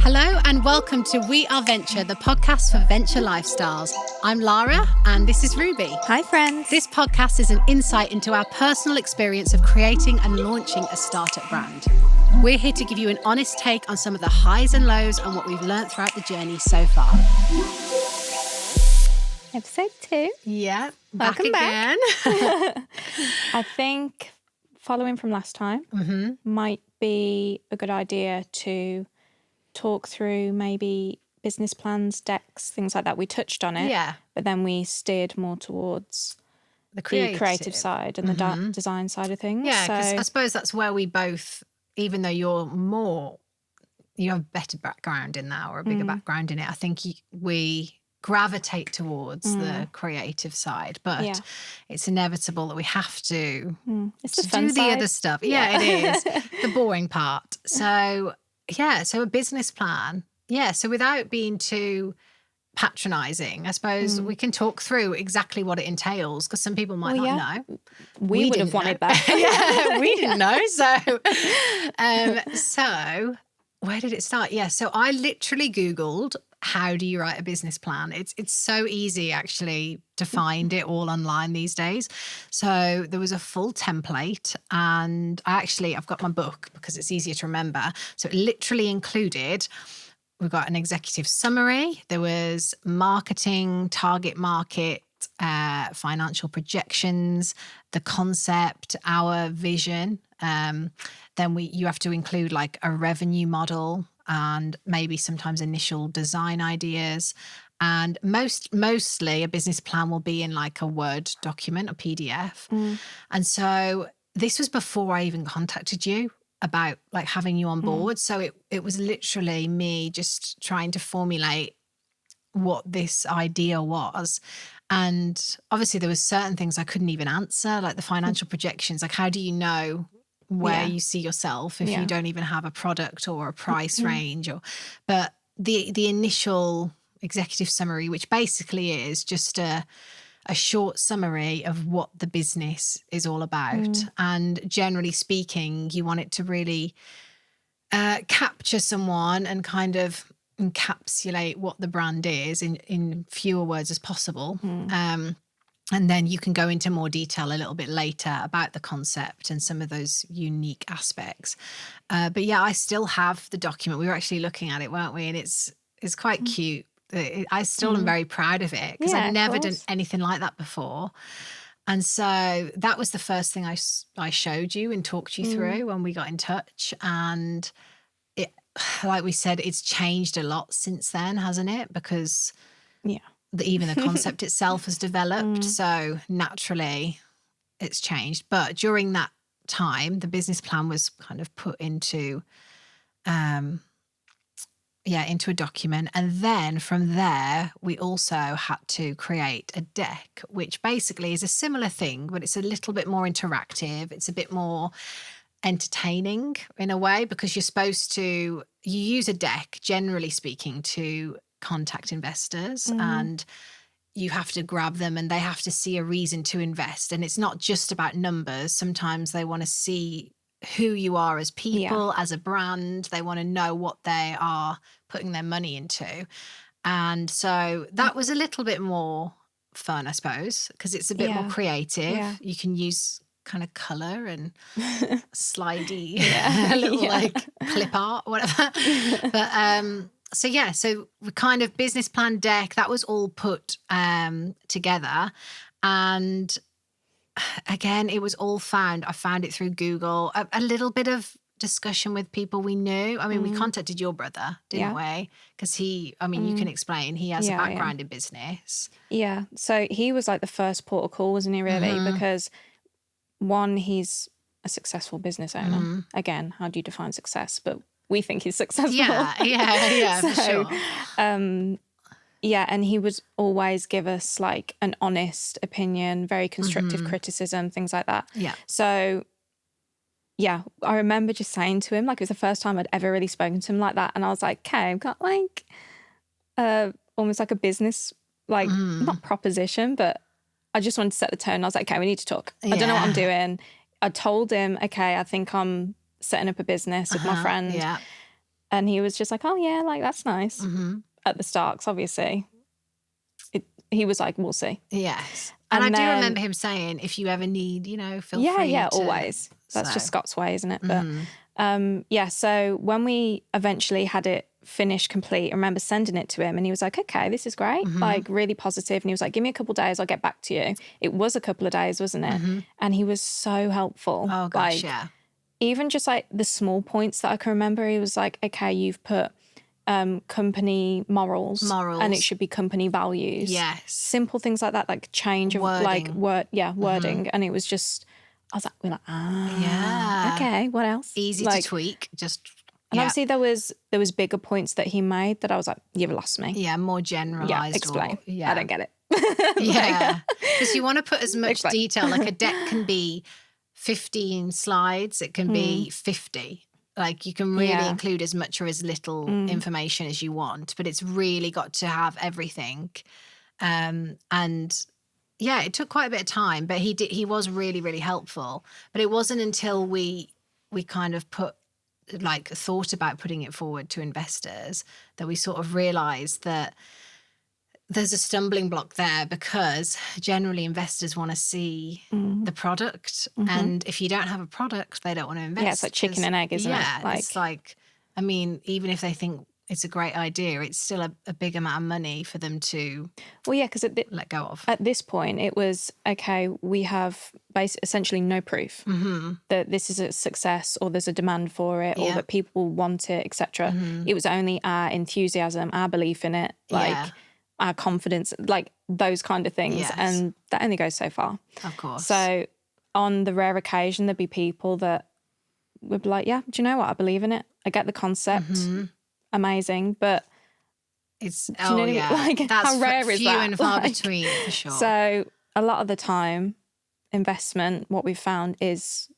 Hello and welcome to We Are Venture, the podcast for venture lifestyles. I'm Lara and this is Ruby. Hi friends. This podcast is an insight into our personal experience of creating and launching a startup brand. We're here to give you an honest take on some of the highs and lows and what we've learned throughout the journey so far. Episode 2. Yeah, Welcome back again. I think following from last time might be a good idea to talk through maybe business plans, decks, things like that. We touched on it, but then we steered more towards the creative side and the design side of things. Yeah, because I suppose that's where we both, even though you have a better background in that or a bigger background in it, I think we gravitate towards the creative side, but it's inevitable that we have to do the other stuff. Yeah, it is the boring part. So a business plan. Yeah, so without being too patronising, I suppose we can talk through exactly what it entails, because some people might not know. We would have wanted that. Yeah, we didn't know. So where did it start? Yeah, so I literally Googled, how do you write a business plan? It's so easy actually to find it all online these days. So there was a full template, and I've got my book because it's easier to remember. So it literally included, we've got an executive summary, there was marketing, target market, financial projections, the concept, our vision. Then you have to include like a revenue model, and maybe sometimes initial design ideas. And mostly a business plan will be in like a Word document, a PDF. And so this was before I even contacted you about like having you on board. So it was literally me just trying to formulate what this idea was. And obviously there was certain things I couldn't even answer, like the financial projections. Like, how do you know where you see yourself if you don't even have a product or a price range? But the initial executive summary, which basically is just a short summary of what the business is all about. And generally speaking, you want it to really capture someone and kind of encapsulate what the brand is in fewer words as possible. And then you can go into more detail a little bit later about the concept and some of those unique aspects. But yeah, I still have the document. We were actually looking at it, weren't we? And it's quite cute. I still am very proud of it because I'd never done anything like that before. And so that was the first thing I showed you and talked you through when we got in touch. And it, like we said, it's changed a lot since then, hasn't it? Because even the concept itself has developed. So naturally it's changed. But during that time, the business plan was kind of put into a document. And then from there, we also had to create a deck, which basically is a similar thing, but it's a little bit more interactive. It's a bit more entertaining in a way, because you use a deck, generally speaking, to contact investors, and you have to grab them and they have to see a reason to invest. And it's not just about numbers. Sometimes they want to see who you are as people, as a brand. They want to know what they are putting their money into. And so that was a little bit more fun, I suppose, because it's a bit more creative. You can use kind of colour and slidey little like clip art or whatever. But so we kind of business plan deck, that was all put together. And again, it was all I found it through Google, a little bit of discussion with people we knew. I mean, we contacted your brother, didn't we? Because you can explain, he has a background in business. Yeah, so he was like the first port of call, wasn't he, really? Because one, he's a successful business owner. Again, how do you define success? But we think he's successful. Yeah, so, for sure. And he would always give us like an honest opinion, very constructive criticism, things like that. Yeah. So, I remember just saying to him, like, it was the first time I'd ever really spoken to him like that. And I was like, okay, I've got like almost like a business, like not proposition, but I just wanted to set the tone. I was like, okay, we need to talk. I don't know what I'm doing. I told him, okay, I think I'm setting up a business with my friend. And he was just like, oh, yeah, like, that's nice at the start. 'Cause obviously, he was like, we'll see. Yes. And I do remember him saying, if you ever need, feel free Yeah, to. always. That's just Scott's way, isn't it? But Mm-hmm. so when we eventually had it finished complete, I remember sending it to him and he was like, okay, this is great. Like, really positive. And he was like, give me a couple of days, I'll get back to you. It was a couple of days, wasn't it? And he was so helpful. Oh, gosh, like, yeah. Even just like the small points that I can remember, he was like, okay, you've put company morals and it should be company values. Yes. Simple things like that, like change of Wording. wording. And it was just, I was like, we're like, Yeah. okay, what else? Easy to tweak. And obviously there was bigger points that he made that I was like, you've lost me. Yeah, more generalised. Explain. I don't get it. Yeah. Because you want to put as much detail, like a deck can be 15 slides, it can be 50. Like you can really include as much or as little information as you want, but it's really got to have everything. And yeah, it took quite a bit of time, but he was really, really helpful. But it wasn't until we kind of thought about putting it forward to investors that we sort of realized that there's a stumbling block there, because generally investors want to see the product. And if you don't have a product, they don't want to invest. Yeah, it's like chicken and egg, isn't it? Yeah, it's like, I mean, even if they think it's a great idea, it's still a big amount of money for them to because let go of. At this point, it was, okay, we have essentially no proof that this is a success or there's a demand for it or that people want it, etc. It was only our enthusiasm, our belief in it, our confidence, like those kind of things. Yes. And that only goes so far. Of course. So on the rare occasion, there'd be people that would be like, yeah, do you know what? I believe in it. I get the concept. Amazing. But it's, like, that's how rare is few that? and far between, for sure. So a lot of the time, investment, what we've found is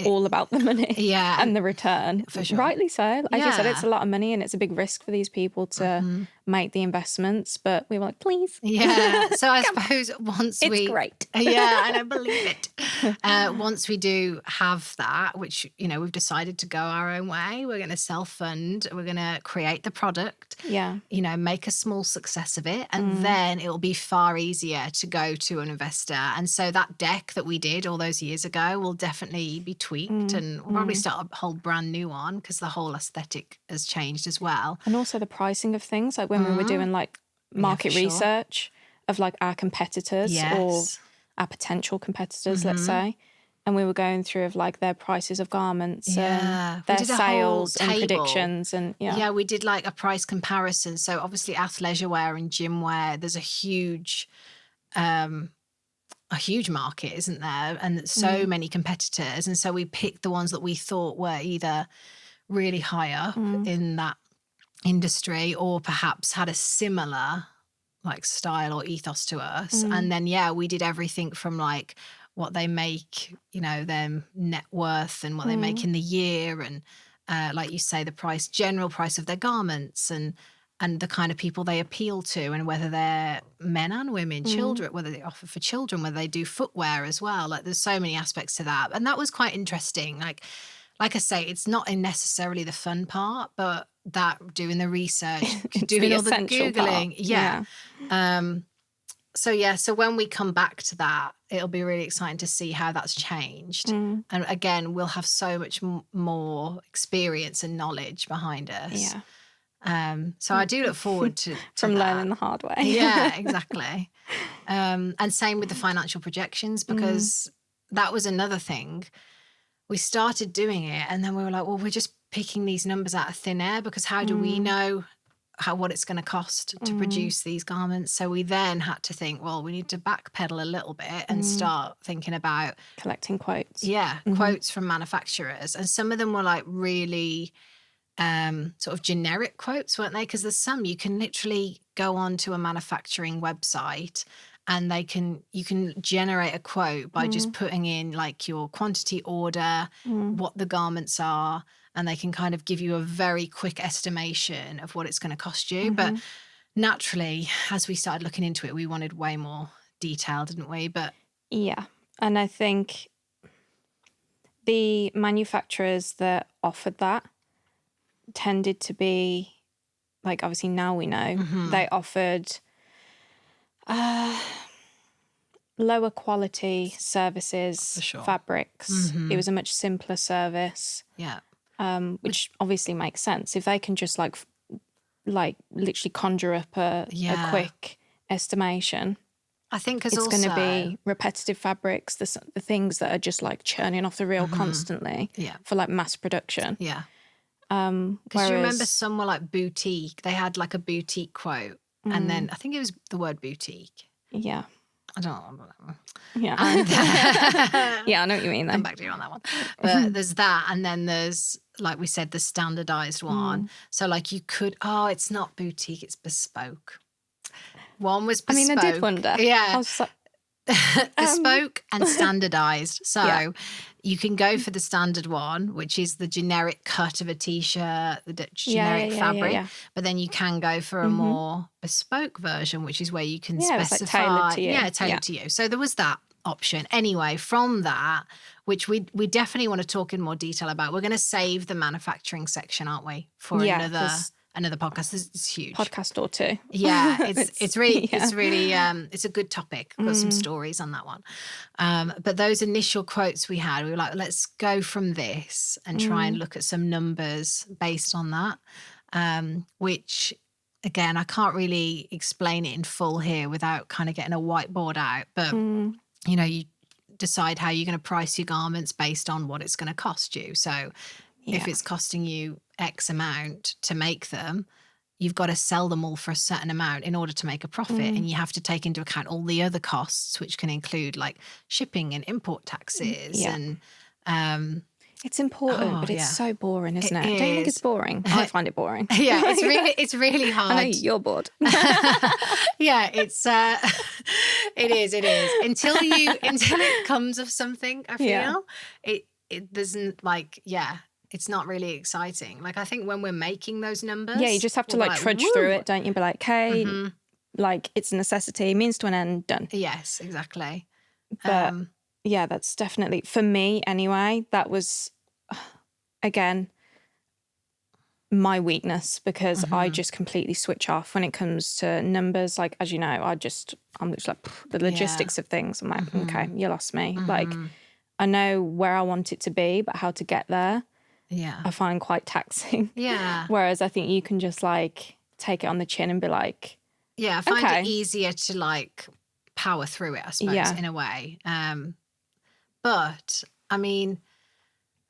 all about the money and the return. For sure. Rightly so. As you said, it's a lot of money and it's a big risk for these people to make the investments. But we were like, please. Yeah. So I suppose once it's great. Yeah, and I believe it. Once we do have that, which, we've decided to go our own way, we're going to self-fund, we're going to create the product. Yeah. Make a small success of it. And then it will be far easier to go to an investor. And so that deck that we did all those years ago will definitely be tweaked and we'll probably start a whole brand new one, because the whole aesthetic has changed as well. And also the pricing of things, like when we were doing like market research of like our competitors or our potential competitors, let's say. And we were going through of like their prices of garments and their sales and predictions. And yeah, we did like a price comparison. So obviously athleisure wear and gym wear, there's a huge market, isn't there? And so many competitors. And so we picked the ones that we thought were either really high up in that industry or perhaps had a similar like style or ethos to us. And then, we did everything from like what they make, their net worth and what they make in the year. And like you say, the general price of their garments and the kind of people they appeal to, and whether they're men and women, children, whether they offer for children, whether they do footwear as well. Like there's so many aspects to that. And that was quite interesting. Like I say, it's not necessarily the fun part, but that doing the research, doing all the Googling. So when we come back to that, it'll be really exciting to see how that's changed. And again, we'll have so much more experience and knowledge behind us. So I do look forward to from that. learning the hard way. Yeah, exactly. And same with the financial projections, because that was another thing. We started doing it and then we were like, well, we're just picking these numbers out of thin air, because how do we know what it's going to cost to produce these garments? So we then had to think, well, we need to backpedal a little bit and start thinking about collecting quotes. Yeah, quotes from manufacturers. And some of them were like really sort of generic quotes, weren't they? Because there's some you can literally go onto a manufacturing website and you can generate a quote by just putting in like your quantity order, what the garments are, and they can kind of give you a very quick estimation of what it's going to cost you. But naturally, as we started looking into it, we wanted way more detail, didn't we? But yeah, and I think the manufacturers that offered that tended to be, like, obviously now we know, they offered lower quality services, For sure. fabrics. It was a much simpler service. Yeah. Which obviously makes sense. If they can just like literally conjure up a quick estimation, I think because it's also going to be repetitive fabrics, the things that are just like churning off the reel constantly for like mass production. Yeah. Because you remember some were like boutique. They had like a boutique quote. And then I think it was the word boutique. Yeah. I don't know about that one. Yeah. Yeah, I know what you mean though. Come back to you on that one. But there's that. And then there's, like we said, the standardized one. So like you could, it's not boutique, it's bespoke. One was bespoke. I mean, I did wonder. Yeah. I was just like, bespoke and standardized. So you can go for the standard one, which is the generic cut of a t-shirt, the generic fabric. But then you can go for a more bespoke version, which is where you can specify. It's like tailored to you. Yeah, tailored to you. So there was that option. Anyway, from that, which we definitely want to talk in more detail about, we're going to save the manufacturing section, aren't we, for another podcast. It's huge. Podcast or two. Yeah, it's really it's a good topic. I've got some stories on that one. But those initial quotes we had, we were like, let's go from this and try and look at some numbers based on that. Which again, I can't really explain it in full here without kind of getting a whiteboard out. But you decide how you're going to price your garments based on what it's going to cost you. So if it's costing you X amount to make them, you've got to sell them all for a certain amount in order to make a profit. And you have to take into account all the other costs, which can include like shipping and import taxes. And it's important, but it's so boring, isn't it? Don't you think it's boring? I find it boring. Yeah, it's really hard. I know you're bored. Yeah, it's it is. Until it comes of something, I feel it doesn't it's not really exciting. Like I think when we're making those numbers, you just have to like trudge through it, don't you? Be like, okay, like it's a necessity, means to an end, done. Yes, exactly. But that's definitely, for me anyway, that was again my weakness, because I just completely switch off when it comes to numbers. Like, as you know, I'm just like the logistics of things. I'm like, okay, you lost me. Like, I know where I want it to be, but how to get there, I find quite taxing. Yeah. Whereas I think you can just like take it on the chin and be like, I find it easier to like power through it, I suppose, in a way. But I mean,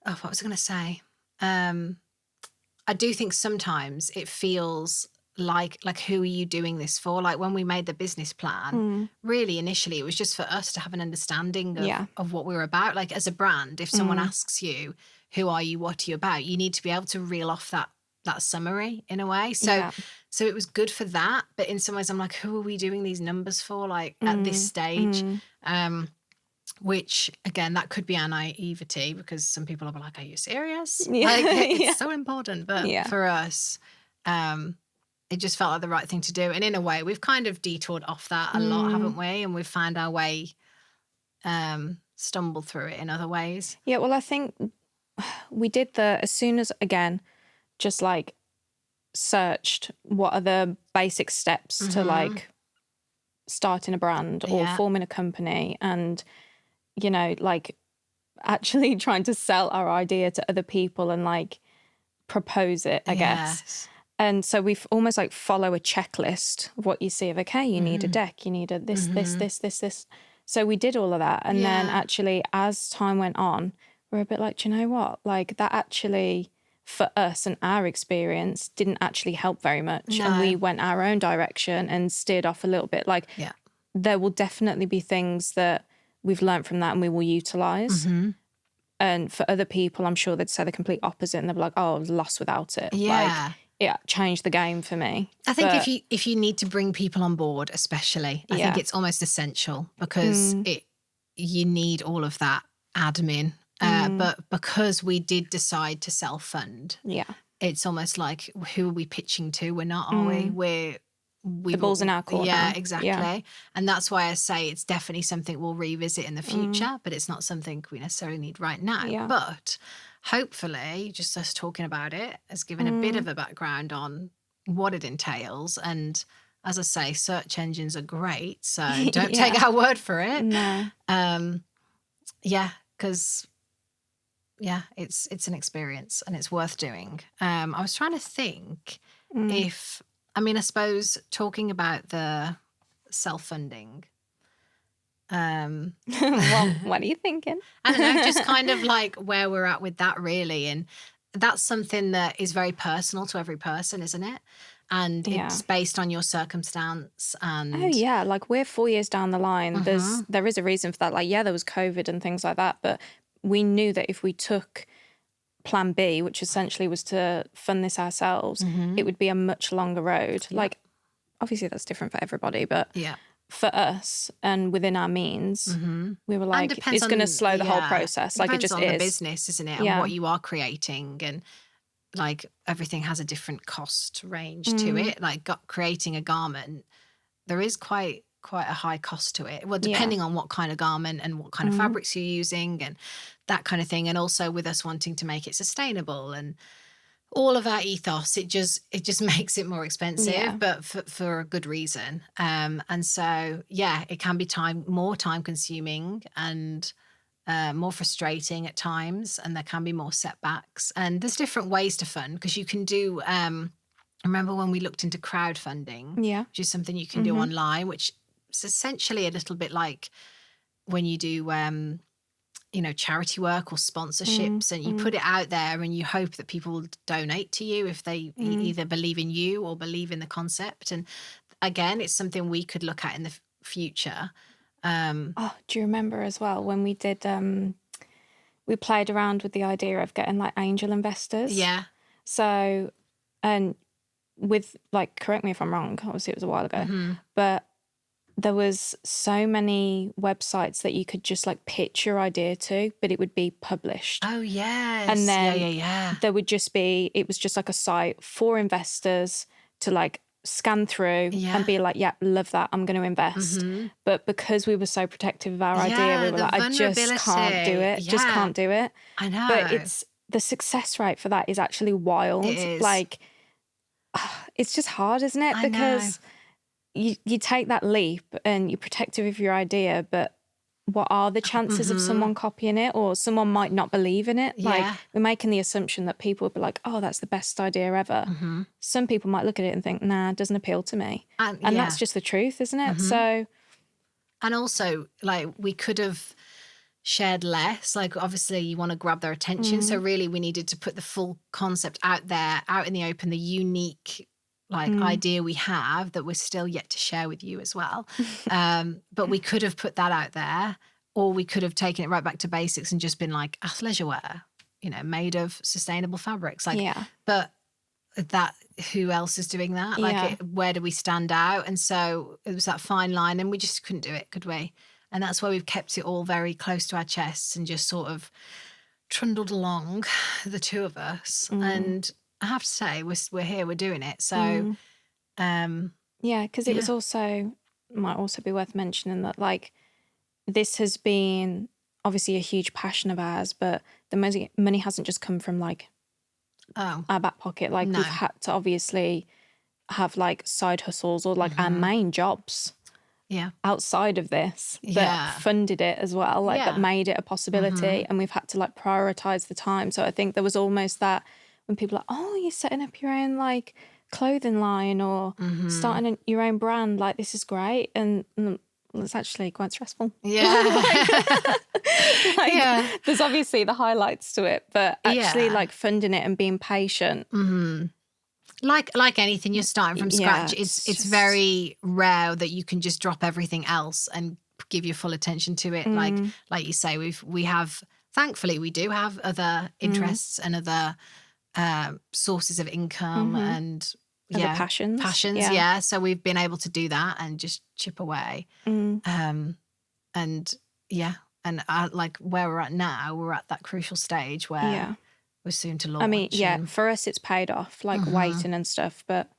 what was I going to say? I do think sometimes it feels like who are you doing this for? Like when we made the business plan, really initially it was just for us to have an understanding of what we were about. Like as a brand, if someone asks you, who are you, what are you about, you need to be able to reel off that summary in a way. So it was good for that. But in some ways I'm like, who are we doing these numbers for? Like at this stage, which again, that could be our naivety, because some people are like, are you serious? Like it's so important. But for us, it just felt like the right thing to do. And in a way, we've kind of detoured off that a lot, haven't we? And we've found our way, stumbled through it in other ways. Yeah, well, I think we did as soon as, again, just like searched what are the basic steps to like starting a brand or forming a company, and, you know, like actually trying to sell our idea to other people and like propose it, I guess. And so we've almost like follow a checklist of what you see of, okay, you need a deck, you need a this. So we did all of that. And then actually as time went on, we're a bit like, do you know what? Like that actually, for us and our experience, didn't actually help very much. And we went our own direction and steered off a little bit. Like there will definitely be things that we've learned from that and we will utilise. And for other people, I'm sure they'd say the complete opposite and they'll be like, oh, I was lost without it. Like, it changed the game for me. I think if you need to bring people on board, especially, I think it's almost essential, because you need all of that admin. But because we did decide to self-fund, it's almost like, who are we pitching to? We're not, are we? The ball's in our court. Yeah, exactly. And that's why I say it's definitely something we'll revisit in the future, but it's not something we necessarily need right now. But hopefully just us talking about it has given a bit of a background on what it entails. And as I say, search engines are great, so don't take Yeah. our word for it. No. Yeah, because it's an experience and it's worth doing. I was trying to think if, I mean, I suppose talking about the self-funding. Well, what are you thinking? I don't know, just kind of like where we're at with that, really. And that's something that is very personal to every person, isn't it? And Yeah. it's based on your circumstance. And Oh yeah, like we're 4 years down the line. There is a reason for that. Like, yeah, there was COVID and things like that, but we knew that if we took plan B, which essentially was to fund this ourselves, it would be a much longer road. Like, obviously that's different for everybody, but yeah. for us and within our means, we were like, depends it's going to on- slow the whole yeah, process. Like, it depends just on is. the business, isn't it? And Yeah. what you are creating. And like everything has a different cost range to it. Like creating a garment, there is quite a high cost to it. Well, depending on what kind of garment and what kind of fabrics you're using and that kind of thing. And also with us wanting to make it sustainable and all of our ethos, it just makes it more expensive, Yeah. but for a good reason. And so, yeah, it can be more time consuming and more frustrating at times, and there can be more setbacks. And there's different ways to fund, because you can do, remember when we looked into crowdfunding, Yeah. which is something you can do online, which is essentially a little bit like when you do, charity work or sponsorships, and you put it out there and you hope that people will donate to you if they either believe in you or believe in the concept. And again, it's something we could look at in the future. Oh, do you remember as well when we did, we played around with the idea of getting like angel investors? Yeah. So, and with like, correct me if I'm wrong, obviously it was a while ago, but there was so many websites that you could just like pitch your idea to, but it would be published. Oh, yes. And then yeah. there would just be, it was just like a site for investors to like scan through and be like, yeah, love that, I'm going to invest. But because we were so protective of our idea, we were the like, I just can't do it. vulnerability. Just Yeah. can't do it. I know. But it's, the success rate for that is actually wild. It is. Like, it's just hard, isn't it? I know. Because you take that leap and you're protective of your idea, but what are the chances of someone copying it, or someone might not believe in it? Like, Yeah. we're making the assumption that people would be like, oh, that's the best idea ever. Some people might look at it and think, nah, it doesn't appeal to me. And That's just the truth, isn't it? So, and also, like, we could have shared less. Like, obviously you want to grab their attention, so really we needed to put the full concept out there, out in the open, the unique idea we have that we're still yet to share with you as well. But we could have put that out there, or we could have taken it right back to basics and just been like athleisure wear, made of sustainable fabrics. Like, yeah. but that, who else is doing that? Like, where do we stand out? And so it was that fine line, and we just couldn't do it, could we? And that's why we've kept it all very close to our chests and just sort of trundled along, the two of us. And I have to say, we're here, we're doing it. So, Yeah, because it was also, might also be worth mentioning that, like, this has been obviously a huge passion of ours, but the money hasn't just come from like our back pocket. Like, No. we've had to obviously have like side hustles or like our main jobs yeah. outside of this Yeah. that funded it as well, like that Yeah. made it a possibility. And we've had to like prioritize the time. So I think there was almost that when people are like, oh, you're setting up your own like clothing line or starting your own brand, like, this is great. And it's actually quite stressful. Yeah. Like, Yeah. there's obviously the highlights to it, but actually Yeah. like funding it and being patient. Like anything, you're starting from Yeah, scratch. it's It's just- very rare that you can just drop everything else and give your full attention to it. Like you say, we have, thankfully we do have other interests and other sources of income and Other passions. Yeah. So we've been able to do that and just chip away. And yeah, and like where we're at now, we're at that crucial stage where Yeah. we're soon to launch. I mean, yeah, and- for us it's paid off, like waiting and stuff, but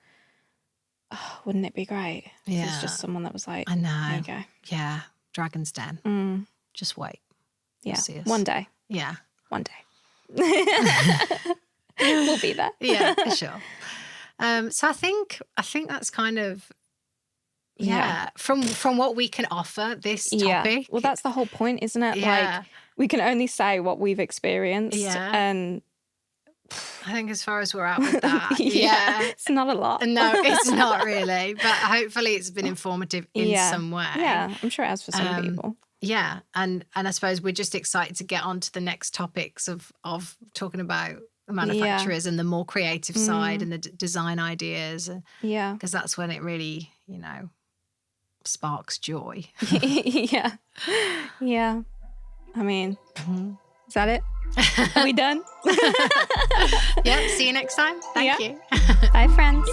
wouldn't it be great if Yeah. it's just someone that was like, I know. there you go. Yeah, Dragon's Den. Just wait. Yeah, see us. one day. Yeah. One day. We'll be there. Yeah, for sure. So I think that's kind of from what we can offer this topic. Yeah. Well, that's the whole point, isn't it? Yeah. Like, we can only say what we've experienced. Yeah. And I think as far as we're at with that, it's not a lot. No, it's not really. But hopefully it's been informative in some way. Yeah, I'm sure it has for some people. Yeah. And I suppose we're just excited to get on to the next topics of talking about manufacturers and the more creative side and the design ideas. Yeah. Because that's when it really, sparks joy. Yeah. Yeah. I mean, is that it? Are we done? Yeah. See you next time. Thank you. Bye, friends.